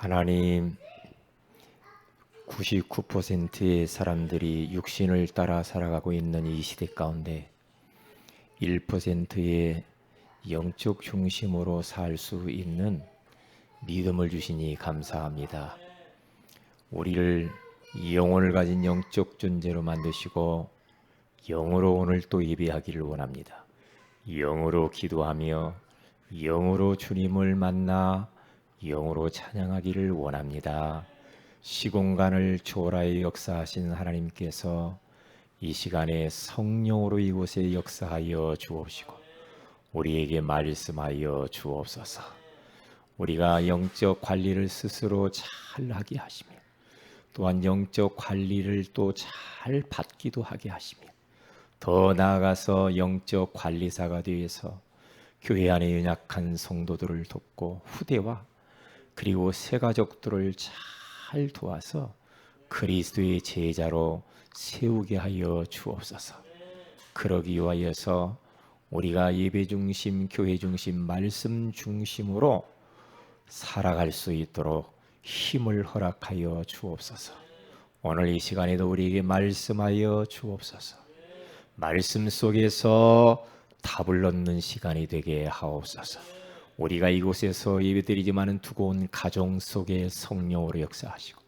하나님, 99%의 사람들이 육신을 따라 살아가고 있는 이 시대 가운데 1%의 영적 중심으로 살 수 있는 믿음을 주시니 감사합니다. 우리를 영혼을 가진 영적 존재로 만드시고 영으로 오늘 또 예배하기를 원합니다. 영으로 기도하며 영으로 주님을 만나 영으로 찬양하기를 원합니다. 시공간을 초월하여 역사하신 하나님께서 이 시간에 성령으로 이곳에 역사하여 주옵시고 우리에게 말씀하여 주옵소서. 우리가 영적 관리를 스스로 잘 하게 하시며 또한 영적 관리를 또 잘 받기도 하게 하시며 더 나아가서 영적 관리사가 되어서 교회 안에 연약한 성도들을 돕고 후대와 그리고 새 가족들을 잘 도와서 그리스도의 제자로 세우게 하여 주옵소서. 그러기 위하여서 우리가 예배 중심, 교회 중심, 말씀 중심으로 살아갈 수 있도록 힘을 허락하여 주옵소서. 오늘 이 시간에도 우리에게 말씀하여 주옵소서. 말씀 속에서 답을 얻는 시간이 되게 하옵소서. 우리가 이곳에서 예배드리지만은 두고 온 가정 속에 성령으로 역사하시고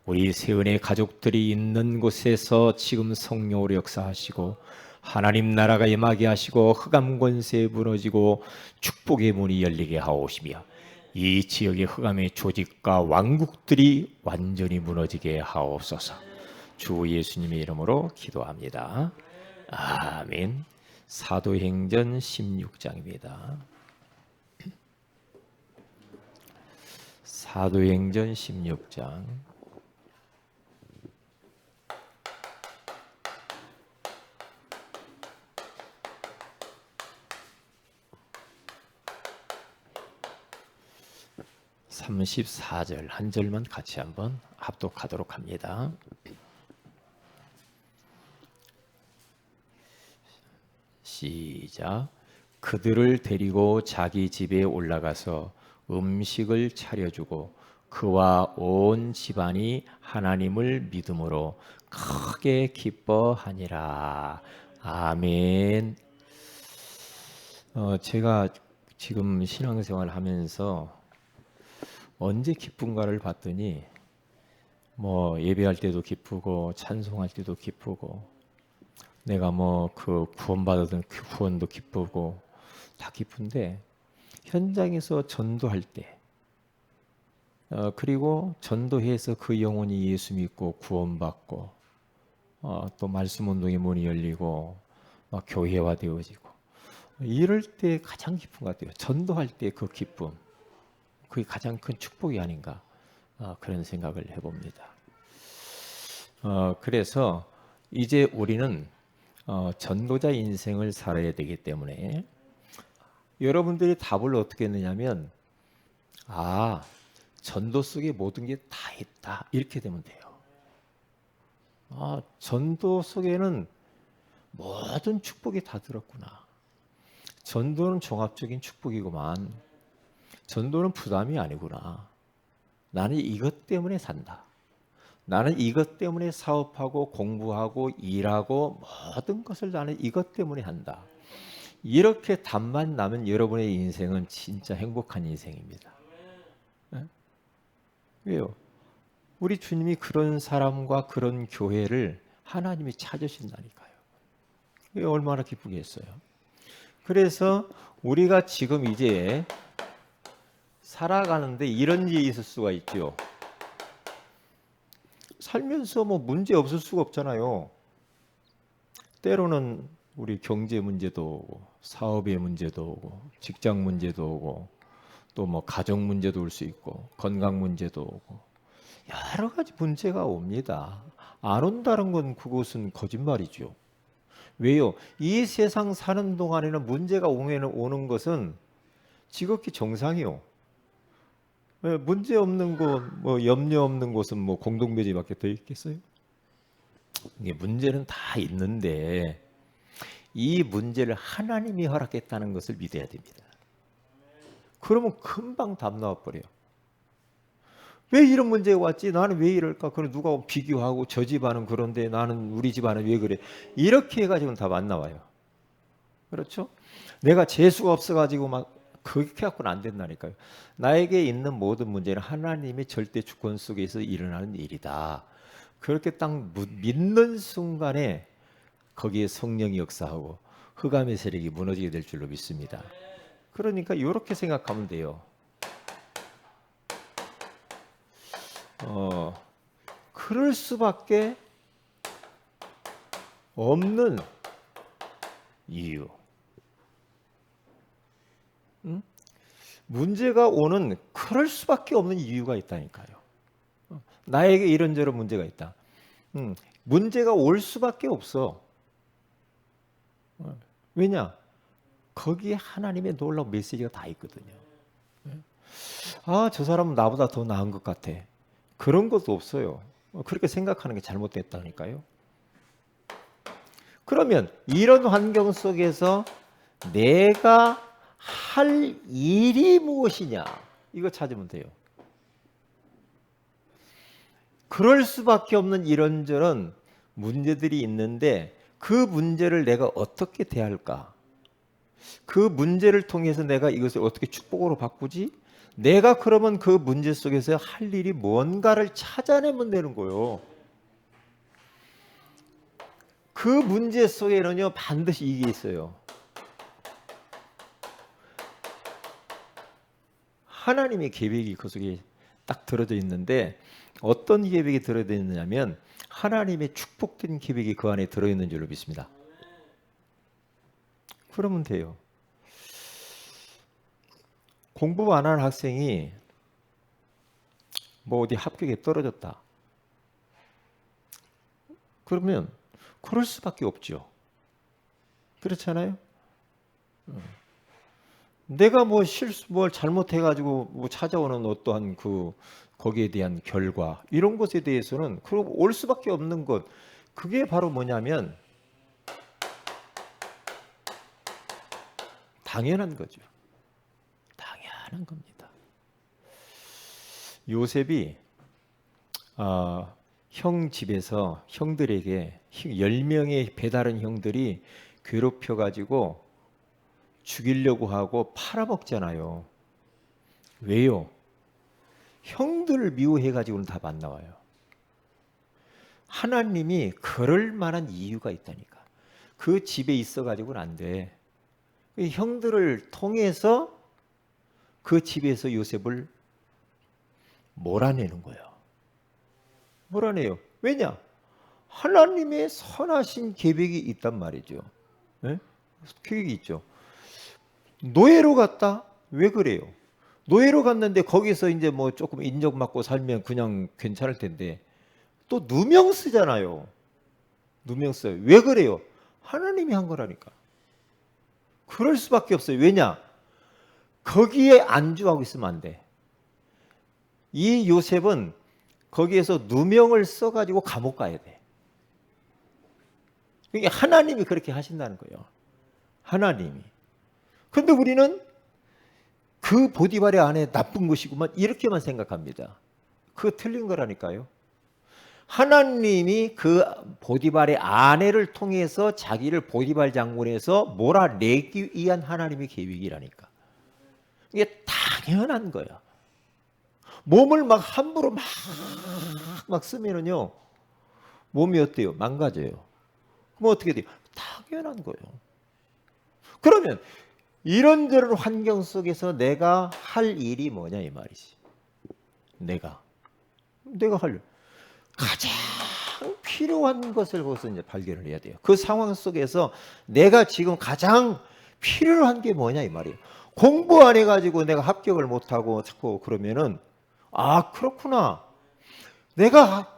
우리 세은의 가족들이 있는 곳에서 지금 성령으로 역사하시고 하나님 나라가 임하게 하시고 흑암 권세 무너지고 축복의 문이 열리게 하옵시며 이 지역의 흑암의 조직과 왕국들이 완전히 무너지게 하옵소서. 주 예수님의 이름으로 기도합니다. 아멘. 사도행전 16장입니다. 사도행전 16장. (34절) 한 절만 같이 한번 합독하도록 합니다. 시작. 그들을 데리고 자기 집에 올라가서 음식을 차려주고 그와 온 집안이 하나님을 믿음으로 크게 기뻐하니라. 아멘. 제가 지금 신앙생활 하면서 언제 기쁜가를 봤더니 예배할 때도 기쁘고 찬송할 때도 기쁘고 내가 그 구원받았던 그 구원도 기쁘고 다 기쁜데 현장에서 전도할 때 그리고 전도해서 그 영혼이 예수 믿고 구원받고 또 말씀 운동의 문이 열리고 교회화되어지고 이럴 때 가장 기쁜 것 같아요. 전도할 때 그 기쁨, 그게 가장 큰 축복이 아닌가 그런 생각을 해봅니다. 그래서 이제 우리는 전도자 인생을 살아야 되기 때문에 여러분들이 답을 어떻게 했느냐면 전도 속에 모든 게 다 있다 이렇게 되면 돼요. 전도 속에는 모든 축복이 다 들었구나. 전도는 종합적인 축복이구만. 전도는 부담이 아니구나. 나는 이것 때문에 산다. 나는 이것 때문에 사업하고 공부하고 일하고 모든 것을 나는 이것 때문에 한다. 이렇게 답만 나면 여러분의 인생은 진짜 행복한 인생입니다. 네? 왜요? 우리 주님이 그런 사람과 그런 교회를 하나님이 찾으신다니까요. 이게 얼마나 기쁘겠어요. 그래서 우리가 지금 이제 살아가는데 이런 일이 있을 수가 있죠. 살면서 문제 없을 수가 없잖아요. 때로는 우리 경제 문제도 오고 사업의 문제도 오고 직장 문제도 오고 또 가정 문제도 올 수 있고 건강 문제도 오고 여러 가지 문제가 옵니다. 안 온다는 건 그것은 거짓말이죠. 왜요? 이 세상 사는 동안에는 문제가 오는 것은 지극히 정상이요. 문제 없는 곳, 염려 없는 곳은 공동묘지밖에 더 있겠어요? 이게 문제는 다 있는데 이 문제를 하나님이 허락했다는 것을 믿어야 됩니다. 그러면 금방 답 나와버려요. 왜 이런 문제가 왔지? 나는 왜 이럴까? 그럼 누가 비교하고 저 집안은 그런데 나는 우리 집안은 왜 그래? 이렇게 해가지고는 답 안 나와요. 그렇죠? 내가 재수가 없어가지고 막 그렇게 갖고는 안 된다니까요. 나에게 있는 모든 문제는 하나님의 절대 주권 속에서 일어나는 일이다. 그렇게 딱 믿는 순간에 거기에 성령이 역사하고 흑암의 세력이 무너지게 될 줄로 믿습니다. 그러니까 이렇게 생각하면 돼요. 그럴 수밖에 없는 이유. 문제가 오는 그럴 수밖에 없는 이유가 있다니까요. 나에게 이런저런 문제가 있다. 문제가 올 수밖에 없어. 왜냐? 거기에 하나님의 놀라운 메시지가 다 있거든요. 아, 저 사람은 나보다 더 나은 것 같아. 그런 것도 없어요. 그렇게 생각하는 게 잘못됐다니까요. 그러면 이런 환경 속에서 내가 할 일이 무엇이냐? 이거 찾으면 돼요. 그럴 수밖에 없는 이런저런 문제들이 있는데 그 문제를 내가 어떻게 대할까? 그 문제를 통해서 내가 이것을 어떻게 축복으로 바꾸지? 내가 그러면 그 문제 속에서 할 일이 뭔가를 찾아내면 되는 거예요. 그 문제 속에는요, 반드시 이게 있어요. 하나님의 계획이 그 속에 딱 들어져 있는데 어떤 계획이 들어져 있느냐면 하나님의 축복된 계획이 그 안에 들어있는 줄로 믿습니다. 그러면 돼요. 공부 안 하는 학생이 뭐 어디 합격에 떨어졌다. 그러면 그럴 수밖에 없죠. 그렇잖아요? 내가 뭐 뭘 잘못해가지고 뭐 찾아오는 어떠한 거기에 대한 결과 이런 것에 대해서는 그럼 올 수밖에 없는 것. 그게 바로 뭐냐면 당연한 거죠. 당연한 겁니다. 요셉이 형 집에서 형들에게 10명의 배다른 형들이 괴롭혀가지고 죽이려고 하고 팔아먹잖아요. 왜요? 형들을 미워해가지고는 답 안 나와요. 하나님이 그럴 만한 이유가 있다니까. 그 집에 있어가지고는 안 돼. 형들을 통해서 그 집에서 요셉을 몰아내는 거예요. 몰아내요. 왜냐? 하나님의 선하신 계획이 있단 말이죠. 네? 계획이 있죠. 노예로 갔다? 왜 그래요? 노예로 갔는데 거기서 이제 뭐 조금 인정받고 살면 그냥 괜찮을 텐데 또 누명 쓰잖아요. 누명 써요. 왜 그래요? 하나님이 한 거라니까. 그럴 수밖에 없어요. 왜냐? 거기에 안주하고 있으면 안 돼. 이 요셉은 거기에서 누명을 써가지고 감옥 가야 돼. 그게 하나님이 그렇게 하신다는 거예요. 하나님이. 그런데 우리는 그 보디발의 안에 나쁜 것이구만 이렇게만 생각합니다. 그거 틀린 거라니까요. 하나님이 그 보디발의 아내를 통해서 자기를 보디발 장군에서 몰아내기 위한 하나님의 계획이라니까. 이게 당연한 거야. 몸을 막 함부로 막 쓰면은요, 몸이 어때요? 망가져요. 그럼 어떻게 돼요? 당연한 거예요. 그러면 이런저런 환경 속에서 내가 할 일이 뭐냐 이 말이지. 내가 할 일. 가장 필요한 것을 거기서 이제 발견을 해야 돼요. 그 상황 속에서 내가 지금 가장 필요한 게 뭐냐 이 말이에요. 공부 안 해가지고 내가 합격을 못하고 자꾸 그러면은 아 그렇구나. 내가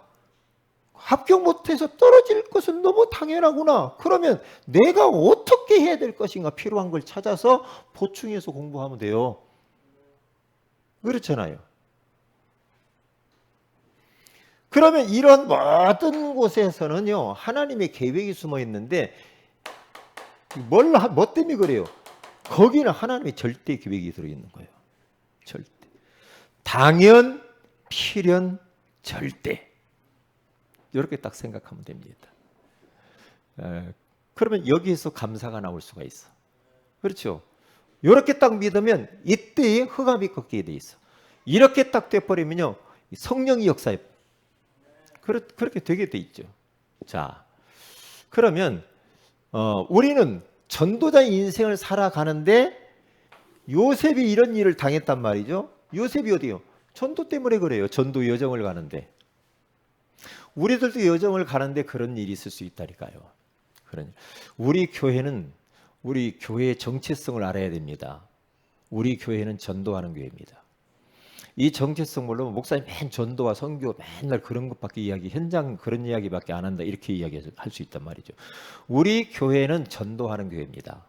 합격 못해서 떨어질 것은 너무 당연하구나. 그러면 내가 어떻게 해야 될 것인가 필요한 걸 찾아서 보충해서 공부하면 돼요. 그렇잖아요. 그러면 이런 모든 곳에서는요 하나님의 계획이 숨어 있는데 뭐 때문에 그래요? 거기는 하나님의 절대 계획이 들어있는 거예요. 절대. 당연 필연 절대. 이렇게 딱 생각하면 됩니다. 그러면 여기에서 감사가 나올 수가 있어. 그렇죠? 이렇게 딱 믿으면 이때에 흑암이 꺾이게 돼 있어. 이렇게 딱 돼버리면요, 성령이 역사해. 그렇게 되게 돼 있죠. 자, 그러면 우리는 전도자의 인생을 살아가는데 요셉이 이런 일을 당했단 말이죠. 요셉이 어디요? 전도 때문에 그래요. 전도 여정을 가는데. 우리들도 여정을 가는데 그런 일이 있을 수 있다니까요. 우리 교회는 우리 교회의 정체성을 알아야 됩니다. 우리 교회는 전도하는 교회입니다. 이 정체성 물론 목사님 맨 전도와 선교 맨날 그런 것밖에 이야기, 현장 그런 이야기밖에 안 한다 이렇게 이야기할 수 있단 말이죠. 우리 교회는 전도하는 교회입니다.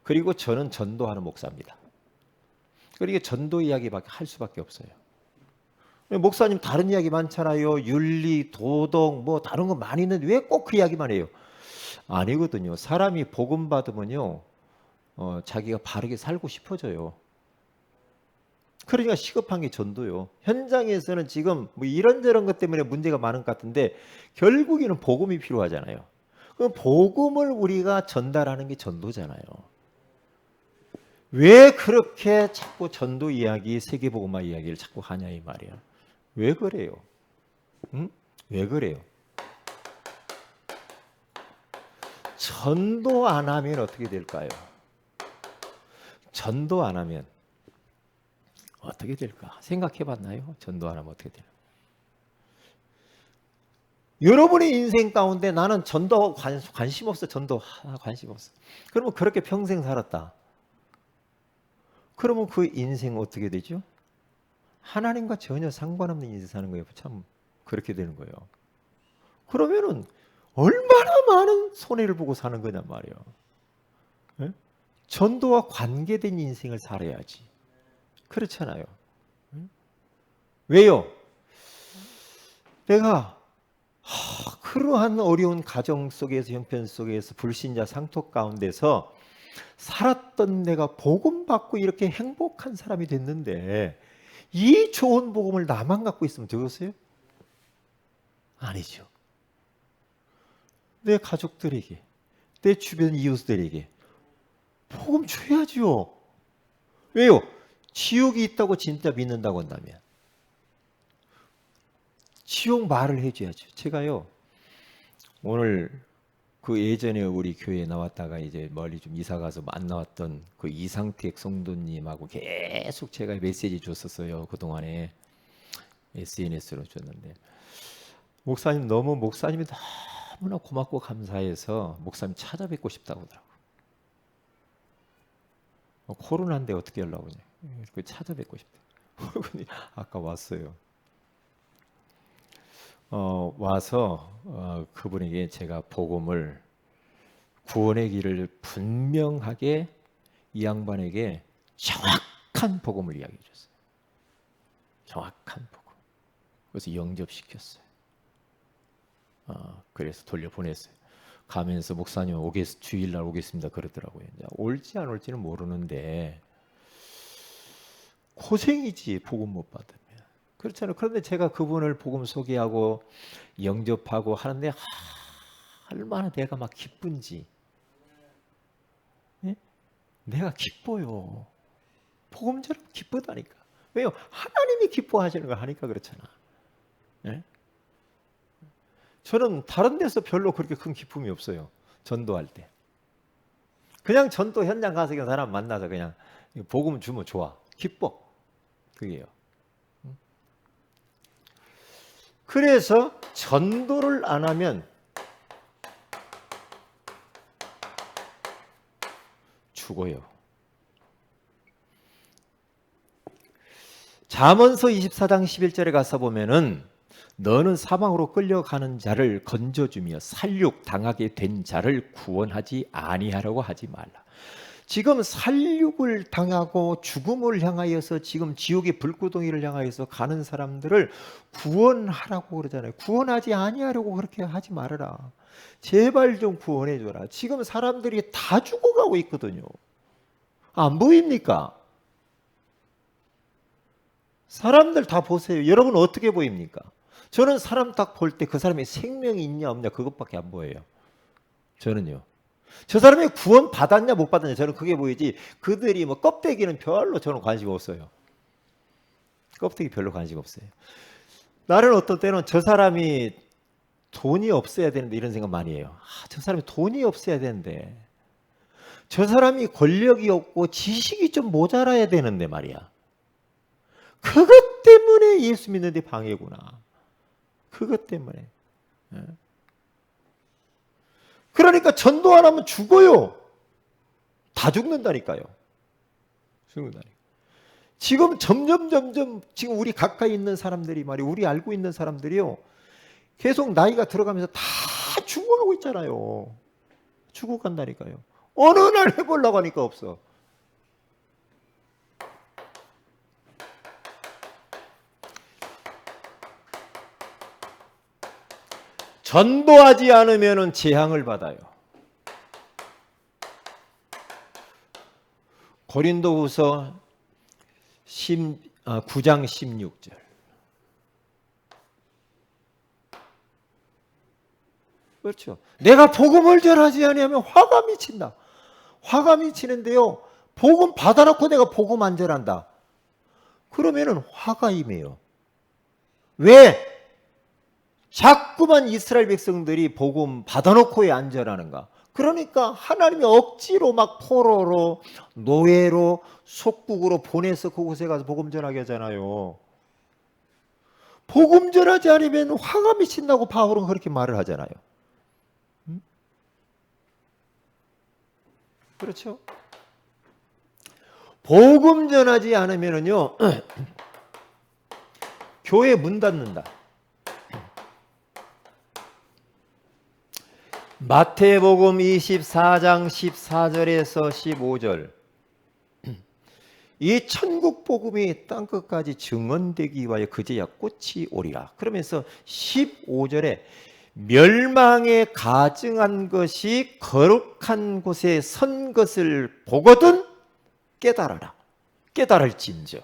그리고 저는 전도하는 목사입니다. 그러니까 전도 이야기밖에 할 수밖에 없어요. 목사님 다른 이야기 많잖아요. 윤리, 도덕 뭐 다른 거 많이 있는데 왜 꼭 그 이야기만 해요? 아니거든요. 사람이 복음 받으면요, 자기가 바르게 살고 싶어져요. 그러니까 시급한 게 전도요. 현장에서는 지금 뭐 이런저런 것 때문에 문제가 많은 것 같은데 결국에는 복음이 필요하잖아요. 그럼 복음을 우리가 전달하는 게 전도잖아요. 왜 그렇게 자꾸 전도 이야기, 세계복음화 이야기를 자꾸 하냐 이 말이야. 왜 그래요? 응? 왜 그래요? 전도 안 하면 어떻게 될까요? 전도 안 하면 어떻게 될까? 생각해 봤나요? 전도 안 하면 어떻게 되나? 여러분의 인생 가운데 나는 전도 관심 없어. 전도 관심 없어. 그러면 그렇게 평생 살았다. 그러면 그 인생 어떻게 되죠? 하나님과 전혀 상관없는 인생 사는 거예요. 참 그렇게 되는 거예요. 그러면은 얼마나 많은 손해를 보고 사는 거냔 말이에요. 네? 전도와 관계된 인생을 살아야지. 그렇잖아요. 왜요? 내가 그러한 어려운 가정 속에서, 형편 속에서, 불신자 상토 가운데서 살았던 내가 복음 받고 이렇게 행복한 사람이 됐는데 이 좋은 복음을 나만 갖고 있으면 되겠어요? 아니죠. 내 가족들에게, 내 주변 이웃들에게 복음 줘야죠. 왜요? 지옥이 있다고 진짜 믿는다고 한다면 지옥 말을 해줘야죠. 제가요, 오늘 그 예전에 우리 교회에 나왔다가 이제 멀리 좀 이사 가서 안 나왔던 그 이상택 성도님하고 계속 제가 메시지 줬었어요. 그동안에 SNS로 줬는데 목사님이 너무나 고맙고 감사해서 목사님 찾아뵙고 싶다고 하더라고요. 코로나인데 어떻게 하려고 그냥 찾아뵙고 싶대. 아까 왔어요. 와서 그분에게 제가 복음을, 구원의 길을 분명하게 이 양반에게 정확한 복음을 이야기해 줬어요. 정확한 복음. 그래서 영접시켰어요. 그래서 돌려보냈어요. 가면서 목사님 주일날 오겠습니다 그러더라고요. 올지 안 올지는 모르는데 고생이지 복음 못 받으면. 그렇잖아요. 그런데 제가 그분을 복음 소개하고 영접하고 하는데 얼마나 내가 막 기쁜지. 예? 내가 기뻐요. 복음처럼 기쁘다니까. 왜요? 하나님이 기뻐하시는 걸 하니까 그렇잖아. 예? 저는 다른 데서 별로 그렇게 큰 기쁨이 없어요. 전도할 때. 그냥 전도 현장 가서 그냥 사람 만나서 그냥 복음 주면 좋아. 기뻐. 그게요. 그래서 전도를 안 하면 죽어요. 잠언서 24장 11절에 가서 보면은 너는 사망으로 끌려가는 자를 건져주며 살육 당하게 된 자를 구원하지 아니하려고 하지 말라. 지금 살육을 당하고 죽음을 향하여서 지금 지옥의 불구덩이를 향하여서 가는 사람들을 구원하라고 그러잖아요. 구원하지 아니하려고 그렇게 하지 말아라. 제발 좀 구원해 줘라. 지금 사람들이 다 죽어가고 있거든요. 안 보입니까? 사람들 다 보세요. 여러분 어떻게 보입니까? 저는 사람 딱 볼 때 그 사람이 생명이 있냐 없냐 그것밖에 안 보여요. 저는요. 저 사람이 구원 받았냐 못 받았냐 저는 그게 보이지, 그들이 뭐 껍데기는 별로 저는 관심 없어요. 껍데기 별로 관심 없어요. 나는 어떤 때는 저 사람이 돈이 없어야 되는데 이런 생각 많이 해요. 저 사람이 돈이 없어야 되는데, 저 사람이 권력이 없고 지식이 좀 모자라야 되는데 말이야. 그것 때문에 예수 믿는데 방해구나. 그것 때문에. 그러니까 전도 안 하면 죽어요. 다 죽는다니까요. 죽는다니까. 지금 점점 지금 우리 가까이 있는 사람들이 말이에요. 우리 알고 있는 사람들이요. 계속 나이가 들어가면서 다 죽어가고 있잖아요. 죽어간다니까요. 어느 날 해보려고 하니까 없어. 전도하지 않으면 재앙을 받아요. 고린도후서 9장 16절. 그렇죠. 내가 복음을 전하지 않으면 화가 미친다. 화가 미치는데요. 복음 받아놓고 내가 복음 안 전한다. 그러면은 화가 임해요. 왜? 자꾸만 이스라엘 백성들이 복음 받아놓고 왜 안 전하는가? 그러니까 하나님이 억지로 막 포로로 노예로 속국으로 보내서 그곳에 가서 복음 전하게 하잖아요. 복음 전하지 않으면 화가 미친다고 바울은 그렇게 말을 하잖아요. 그렇죠? 복음 전하지 않으면요 교회 문 닫는다. 마태복음 24장 14절에서 15절. 이 천국 복음이 땅끝까지 증언되기 위하여 그제야 꽃이 오리라. 그러면서 15절에 멸망에 가증한 것이 거룩한 곳에 선 것을 보거든 깨달아라. 깨달을진저.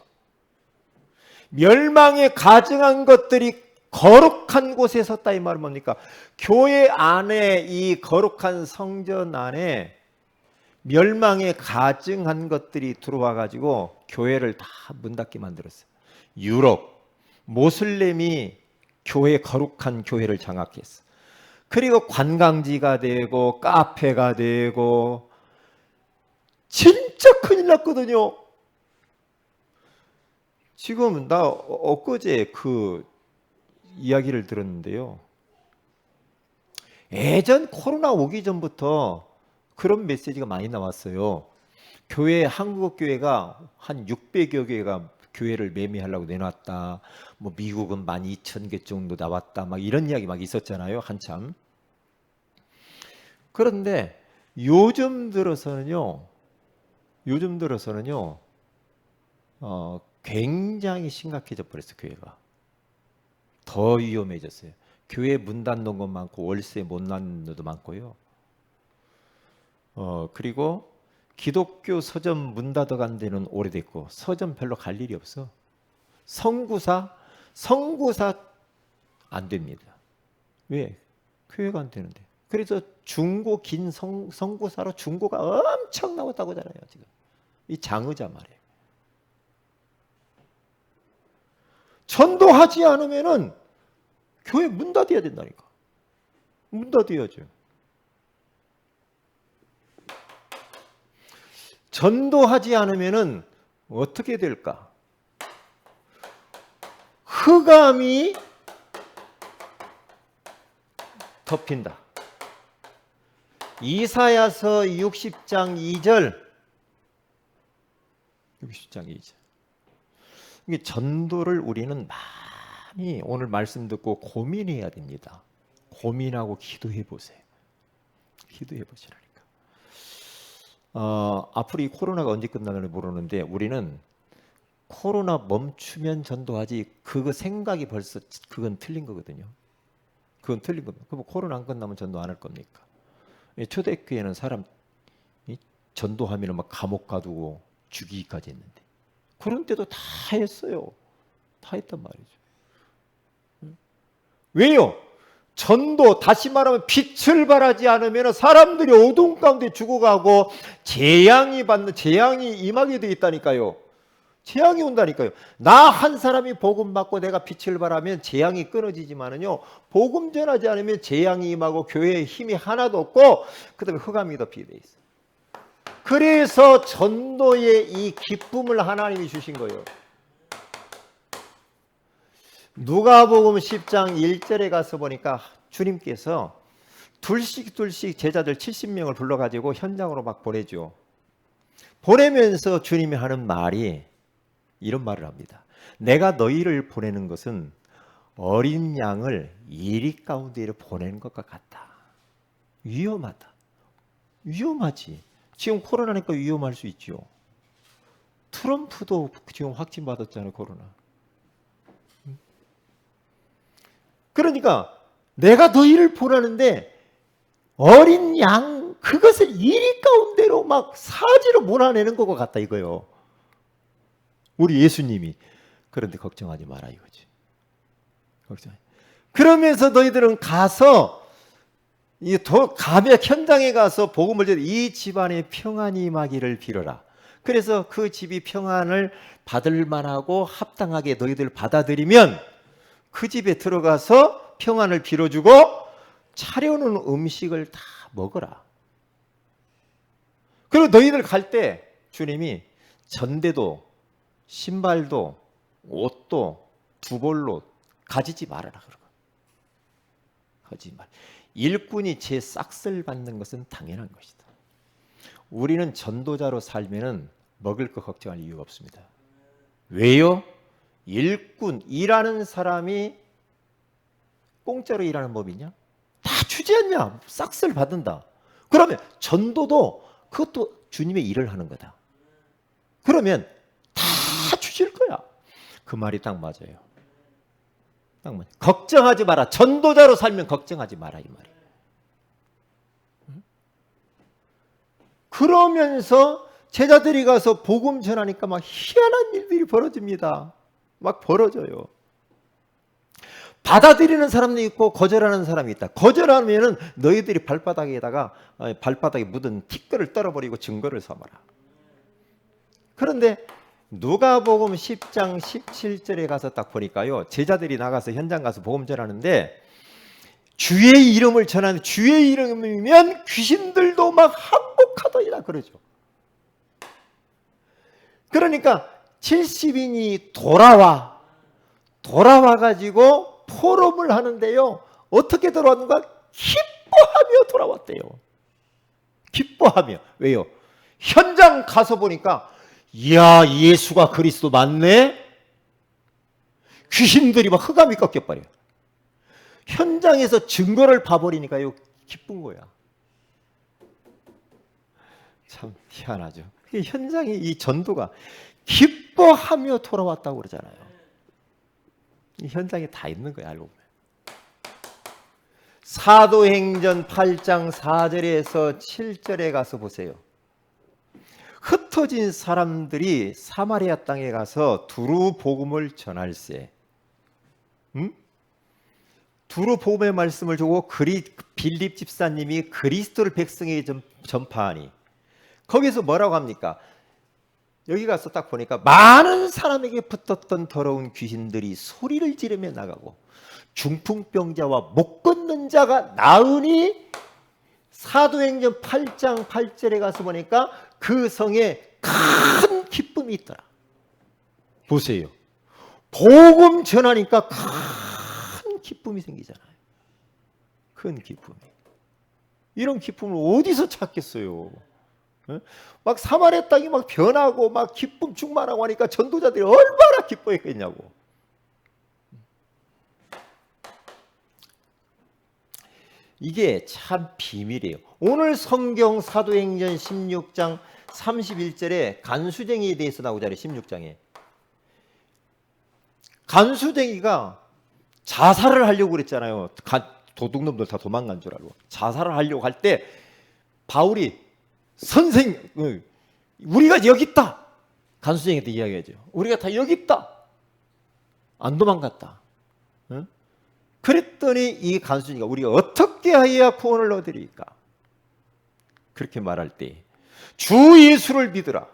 멸망에 가증한 것들이 거룩한 곳에 섰다 이 말은 뭡니까? 교회 안에 이 거룩한 성전 안에 멸망에 가증한 것들이 들어와 가지고 교회를 다 문 닫게 만들었어요. 유럽, 모슬렘이 교회 거룩한 교회를 장악했어. 그리고 관광지가 되고 카페가 되고 진짜 큰일 났거든요. 지금 나 엊그제 그 이야기를 들었는데요. 예전 코로나 오기 전부터 그런 메시지가 많이 나왔어요. 교회, 한국 교회가 한 600여 개가 교회를 매매하려고 내놨다. 뭐 미국은 12,000개 정도 나왔다. 막 이런 이야기 막 있었잖아요. 한참. 그런데 요즘 들어서는요. 굉장히 심각해져 버렸어요. 교회가. 더 위험해졌어요. 교회 문 닫는 것 많고 월세 못 닫는 데도 많고요. 그리고 기독교 서점 문 닫아간 데는 오래됐고 서점 별로 갈 일이 없어. 선구사 안 됩니다. 왜? 교회가 안 되는데. 그래서 중고 긴 선구사로 중고가 엄청 나왔다고 하잖아요. 지금 이 장의자 말이에요. 전도하지 않으면은 교회 문 닫아야 된다니까. 문 닫아야죠. 전도하지 않으면은 어떻게 될까? 흑암이 덮인다. 이사야서 60장 2절. 60장 2절. 이게 전도를 우리는 많이 오늘 말씀 듣고 고민해야 됩니다. 고민하고 기도해 보세요. 기도해 보시라니까. 앞으로 이 코로나가 언제 끝나는지 모르는데 우리는 코로나 멈추면 전도하지 그거 생각이 벌써 그건 틀린 거거든요. 그건 틀린 겁니다. 그럼 코로나 안 끝나면 전도 안 할 겁니까? 초대교회는 사람 전도하면 막 감옥 가두고 죽이기까지 했는데 그런 때도 다 했어요. 다 했단 말이죠. 왜요? 전도, 다시 말하면 빛을 발하지 않으면 사람들이 어두운 가운데 죽어가고 재앙이 임하게 돼 있다니까요. 재앙이 온다니까요. 나 한 사람이 복음 받고 내가 빛을 발하면 재앙이 끊어지지만은요, 복음 전하지 않으면 재앙이 임하고 교회에 힘이 하나도 없고 그다음에 흑암이 덮이게 돼 있어요. 그래서 전도의 이 기쁨을 하나님이 주신 거예요. 누가복음 10장 1절에 가서 보니까 주님께서 둘씩 제자들 70명을 불러가지고 현장으로 막 보내죠. 보내면서 주님이 하는 말이 이런 말을 합니다. 내가 너희를 보내는 것은 어린 양을 이리 가운데 보내는 것과 같다. 위험하다. 위험하지. 지금 코로나니까 위험할 수 있죠. 트럼프도 지금 확진 받았잖아요, 코로나. 그러니까 내가 너희를 보내는데 어린 양 그것을 이리 가운데로 막 사지로 몰아내는 것과 같다 이거요. 우리 예수님이. 그런데 걱정하지 마라 이거지. 그러면서 너희들은 가서 현장에 가서 복음을 전해 이 집안에 평안이 임하기를 빌어라. 그래서 그 집이 평안을 받을 만하고 합당하게 너희들 받아들이면 그 집에 들어가서 평안을 빌어주고 차려놓은 음식을 다 먹어라. 그리고 너희들 갈 때 주님이 전대도 신발도 옷도 두벌로 가지지 말아라. 가지지 말. 일꾼이 제 싹쓸 받는 것은 당연한 것이다. 우리는 전도자로 살면은 먹을 거 걱정할 이유가 없습니다. 왜요? 일꾼, 일하는 사람이 공짜로 일하는 법이냐? 다 주지 않냐? 싹쓸 받는다. 그러면 전도도 그것도 주님의 일을 하는 거다. 그러면 다 주실 거야. 그 말이 딱 맞아요. 딱 맞아요. 걱정하지 마라. 전도자로 살면 걱정하지 마라 이 말이에요. 그러면서 제자들이 가서 복음 전하니까 막 희한한 일들이 벌어집니다. 막 벌어져요. 받아들이는 사람도 있고 거절하는 사람이 있다. 거절하면은 너희들이 발바닥에 묻은 티끌을 떨어버리고 증거를 삼아라. 그런데 누가복음 10장 17절에 가서 딱 보니까요, 제자들이 나가서 현장 가서 복음 전하는데 주의 이름을 전하는, 주의 이름이면 귀신들도 막 항복하더이라 그러죠. 그러니까 70인이 돌아와가지고 포럼을 하는데요, 어떻게 돌아왔는가? 기뻐하며 돌아왔대요. 기뻐하며. 왜요? 현장 가서 보니까 이야, 예수가 그리스도 맞네? 귀신들이 막 흑암이 꺾여버려요. 현장에서 증거를 봐버리니까요, 기쁜 거야. 참 희한하죠. 현장에 이 전도가 기뻐하며 돌아왔다고 그러잖아요. 이 현장에 다 있는 거야, 알고 보면. 사도행전 8장 4절에서 7절에 가서 보세요. 흩어진 사람들이 사마리아 땅에 가서 두루 복음을 전할세. 두루 복음의 말씀을 주고 빌립 집사님이 그리스도를 백성에게 전파하니, 거기서 뭐라고 합니까? 여기 가서 딱 보니까 많은 사람에게 붙었던 더러운 귀신들이 소리를 지르며 나가고 중풍병자와 못 걷는 자가 나으니, 사도행전 8장 8절에 가서 보니까 그 성에 큰 기쁨이 있더라. 보세요. 복음 전하니까 큰 기쁨이 생기잖아요. 큰 기쁨이. 이런 기쁨을 어디서 찾겠어요? 막 사마리아 땅이 막 변하고 막 기쁨 충만하고 하니까 전도자들이 얼마나 기뻐했겠냐고. 이게 참 비밀이에요. 오늘 성경 사도행전 16장 31절에 간수쟁이에 대해서 나오잖아요. 16장에. 간수쟁이가 자살을 하려고 그랬잖아요. 도둑놈들 다 도망간 줄 알고. 자살을 하려고 할 때 바울이 우리가 여기 있다. 간수쟁이한테 이야기하죠. 우리가 다 여기 있다. 안 도망갔다. 응? 그랬더니 이 간수니가 우리가 어떻게 하여야 구원을 얻으리까? 그렇게 말할 때 주 예수를 믿으라.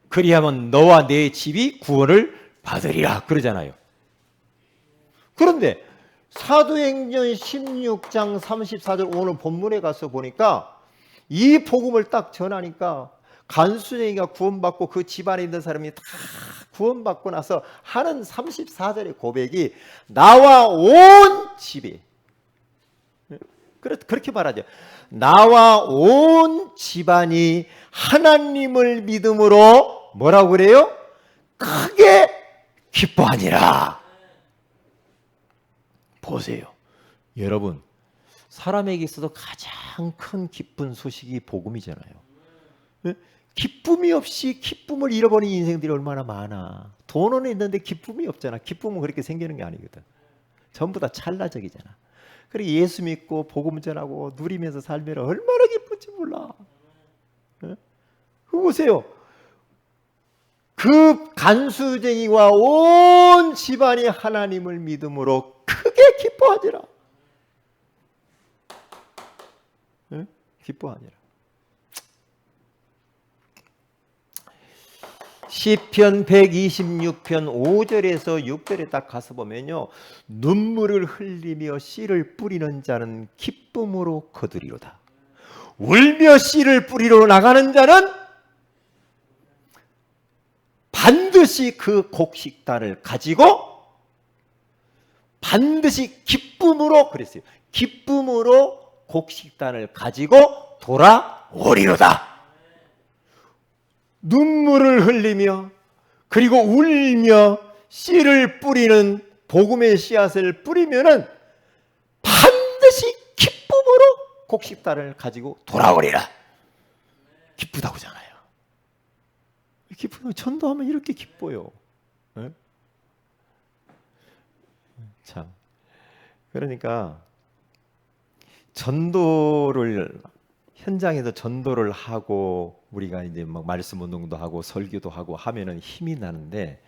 그리하면 너와 내 집이 구원을 받으리라 그러잖아요. 그런데 사도행전 16장 34절 오늘 본문에 가서 보니까 이 복음을 딱 전하니까 간수쟁이가 구원받고 그 집안에 있는 사람이 다 구원받고 나서 하는 34절의 고백이 나와 온 집이 그렇게 말하죠. 나와 온 집안이 하나님을 믿음으로 뭐라고 그래요? 크게 기뻐하니라. 보세요. 여러분, 사람에게 있어서 가장 큰 기쁜 소식이 복음이잖아요. 기쁨이 없이 기쁨을 잃어버린 인생들이 얼마나 많아. 돈은 있는데 기쁨이 없잖아. 기쁨은 그렇게 생기는 게 아니거든. 전부 다 찰나적이잖아. 그리고 예수 믿고 복음 전하고 누리면서 살면 얼마나 기쁜지 몰라. 그거 보세요. 그 간수쟁이와 온 집안이 하나님을 믿음으로 크게 기뻐하지라. 기뻐하니라. 시편 126편 5절에서 6절에 딱 가서 보면요. 눈물을 흘리며 씨를 뿌리는 자는 기쁨으로 거두리로다. 울며 씨를 뿌리러 나가는 자는 반드시 그 곡식단을 가지고 반드시 기쁨으로 그랬어요. 기쁨으로 곡식단을 가지고 돌아오리로다. 눈물을 흘리며 그리고 울며 씨를 뿌리는 복음의 씨앗을 뿌리면은 반드시 기쁨으로 곡식단을 가지고 돌아오리라. 기쁘다고잖아요. 기쁘면 전도하면 이렇게 기뻐요. 네? 참. 그러니까 전도를 현장에서 전도를 하고 우리가 이제 막 말씀 운동도 하고 설교도 하고 하면은 힘이 나는데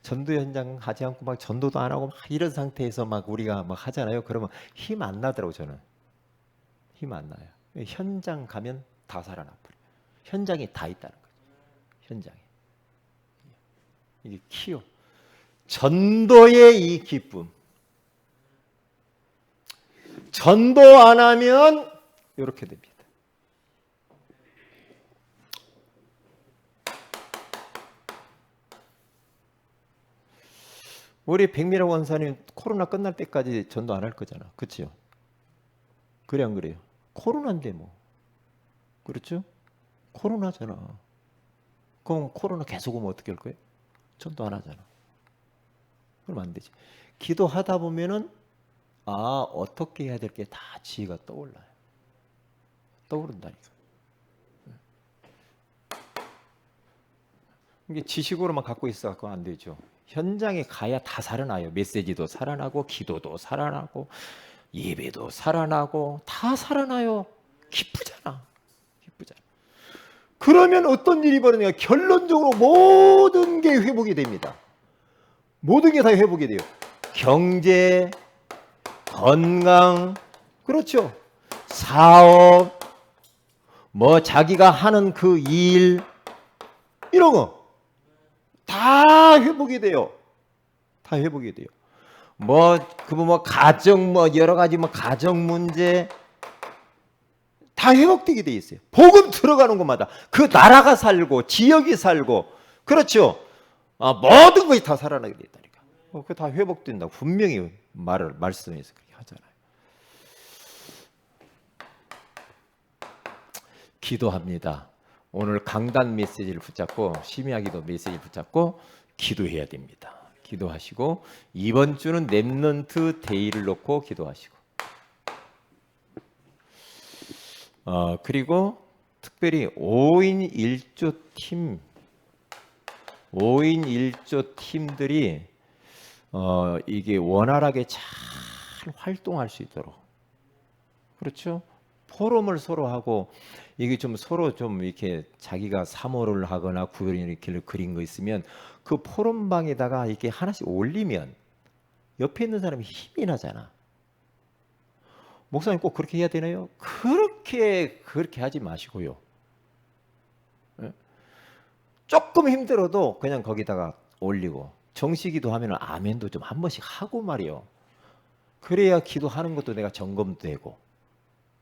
전도 현장 하지 않고 막 전도도 안 하고 막 이런 상태에서 막 우리가 막 하잖아요. 그러면 힘 안 나더라고 저는. 힘 안 나요. 현장 가면 다 살아나 버려. 현장에 다 있다는 거죠. 현장에. 이게 키워. 전도의 이 기쁨. 전도 안 하면 이렇게 됩니다. 우리 백미라 원사님 코로나 끝날 때까지 전도 안 할 거잖아. 그렇죠? 그래 안 그래요? 코로나인데 뭐. 그렇죠? 코로나잖아. 그럼 코로나 계속 오면 어떻게 할 거예요? 전도 안 하잖아. 그럼 안 되지. 기도하다 보면은 어떻게 해야 될 게 다 지혜가 떠올라요. 떠오른다니까. 이게 지식으로만 갖고 있어 갖고 안 되죠. 현장에 가야 다 살아나요. 메시지도 살아나고 기도도 살아나고 예배도 살아나고 다 살아나요. 기쁘잖아. 기쁘잖아. 그러면 어떤 일이 벌어지냐? 결론적으로 모든 게 회복이 됩니다. 모든 게 다 회복이 돼요. 경제, 건강, 그렇죠. 사업, 뭐 자기가 하는 그 일, 이런 거 다 회복이 돼요. 다 회복이 돼요. 가정, 여러 가지 가정 문제 다 회복되게 돼 있어요. 복음 들어가는 곳마다 그 나라가 살고 지역이 살고 그렇죠. 모든 것이 다 살아나게 돼 있다니까. 그게 다 회복된다고 분명히 말씀에서 그렇게 하잖아요. 기도합니다. 오늘 강단 메시지를 붙잡고 심야기도 메시지를 붙잡고 기도해야 됩니다. 기도하시고 이번 주는 렘넌트 데이를 놓고 기도하시고 그리고 특별히 5인 1조 팀 5인 1조 팀들이 이게 원활하게 잘 활동할 수 있도록 그렇죠? 포럼을 서로 하고 이게 좀 서로 좀 이렇게 자기가 사모를 하거나 구별을 이렇게 그린 거 있으면 그 포럼방에다가 이렇게 하나씩 올리면 옆에 있는 사람이 힘이 나잖아. 목사님 꼭 그렇게 해야 되나요? 그렇게 하지 마시고요. 조금 힘들어도 그냥 거기다가 올리고, 정시기도 하면 아멘도 좀 한 번씩 하고 말이요. 그래야 기도하는 것도 내가 점검되고.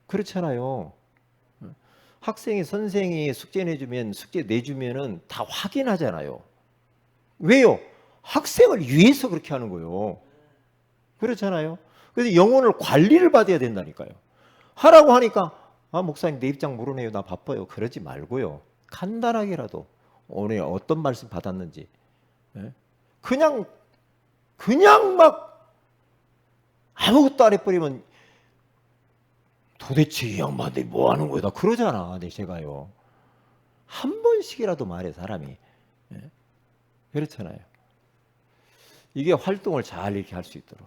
그렇잖아요. 학생이 선생이 숙제 내주면은 다 확인하잖아요. 왜요? 학생을 위해서 그렇게 하는 거예요. 그렇잖아요. 그래서 영혼을 관리를 받아야 된다니까요. 하라고 하니까 목사님 내 입장 모르네요. 나 바빠요. 그러지 말고요. 간단하게라도 오늘 어떤 말씀 받았는지 그냥 막 아무것도 안 해버리면 도대체 이 양반들이 뭐 하는 거야? 나 그러잖아. 제가요. 한 번씩이라도 말해 사람이. 그렇잖아요. 이게 활동을 잘 이렇게 할 수 있도록.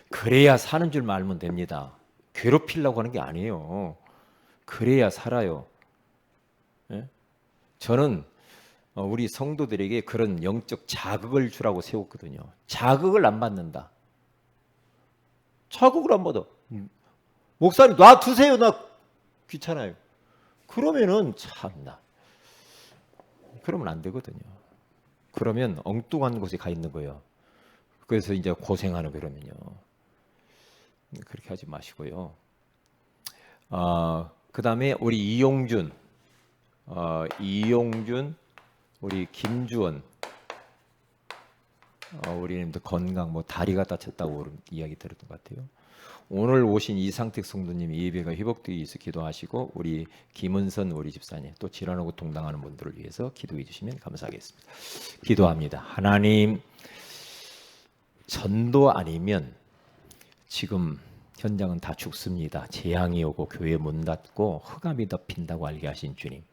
그래야 사는 줄 알면 됩니다. 괴롭히려고 하는 게 아니에요. 그래야 살아요. 저는 우리 성도들에게 그런 영적 자극을 주라고 세웠거든요. 자극을 안 받는다. 자극을 안 받아. 목사님 놔두세요. 나 귀찮아요. 그러면은 참나. 그러면 안 되거든요. 그러면 엉뚱한 곳에 가 있는 거예요. 그래서 이제 고생하는 그러면요. 그렇게 하지 마시고요. 그 다음에 우리 이용준, 우리 김주원, 우리님도 건강, 뭐 다리가 다쳤다고 이야기 들었던 것 같아요. 오늘 오신 이상택 성도님 예배가 회복되기 위해서 기도하시고, 우리 김은선 우리 집사님, 또 질환하고 동당하는 분들을 위해서 기도해 주시면 감사하겠습니다. 기도합니다. 하나님, 전도 아니면 지금 현장은 다 죽습니다. 재앙이 오고 교회 문 닫고 흑암이 덮인다고 알게 하신 주님,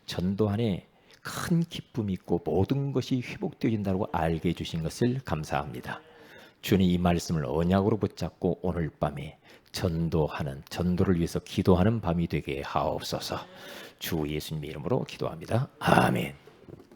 전도 안에 큰 기쁨이 있고 모든 것이 회복되어진다고 알게 해주신 것을 감사합니다. 주님, 이 말씀을 언약으로 붙잡고 오늘 밤에 전도를 위해서 기도하는 밤이 되게 하옵소서. 주 예수님의 이름으로 기도합니다. 아멘.